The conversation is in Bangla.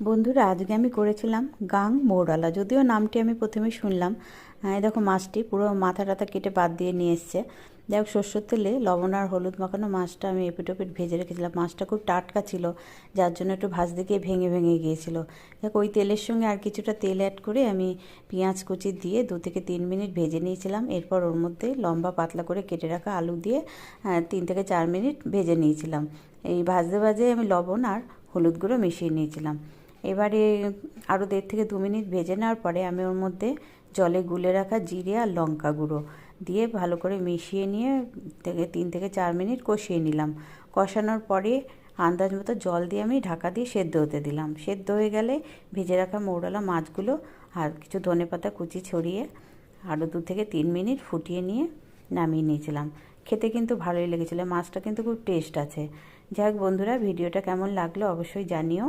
বন্ধুরা, আজকে আমি করেছিলাম গাং মৌরলা। যদিও নামটি আমি প্রথমে শুনলাম। এই দেখো, মাছটি পুরো মাথা টাথা কেটে বাদ দিয়ে নিয়ে এসছে। যাই হোক, সরষের তেলে লবণ আর হলুদ মাখানো মাছটা আমি এপিট ওপিট ভেজে রেখেছিলাম। মাছটা খুব টাটকা ছিল, যার জন্য একটু ভাজতে গিয়ে ভেঙে ভেঙে গিয়েছিল। দেখ, ওই তেলের সঙ্গে আর কিছুটা তেল অ্যাড করে আমি পেঁয়াজ কুচি দিয়ে 2 থেকে 3 মিনিট ভেজে নিয়েছিলাম। এরপর ওর মধ্যে লম্বা পাতলা করে কেটে রাখা আলু দিয়ে 3 থেকে 4 মিনিট ভেজে নিয়েছিলাম। এই ভাজতে ভাজে আমি লবণ আর হলুদ গুঁড়ো মিশিয়ে নিয়েছিলাম। এবারে আরও 1.5 থেকে 2 মিনিট ভেজে নেওয়ার পরে আমি ওর মধ্যে জলে গুলে রাখা জিরে আর লঙ্কা গুঁড়ো দিয়ে ভালো করে মিশিয়ে নিয়ে 3 থেকে 4 মিনিট কষিয়ে নিলাম। কষানোর পরে আন্দাজ মতো জল দিয়ে আমি ঢাকা দিয়ে সেদ্ধ হতে দিলাম। সেদ্ধ হয়ে গেলে ভেজে রাখা মৌরলা মাছগুলো আর কিছু ধনেপাতা কুচি ছড়িয়ে আরও 2 থেকে 3 মিনিট ফুটিয়ে নিয়ে নামিয়ে নিয়েছিলাম। খেতে কিন্তু ভালোই লেগেছিলো, মাছটা কিন্তু খুব টেস্ট আছে। যাই হোক বন্ধুরা, ভিডিওটা কেমন লাগলো অবশ্যই জানিও।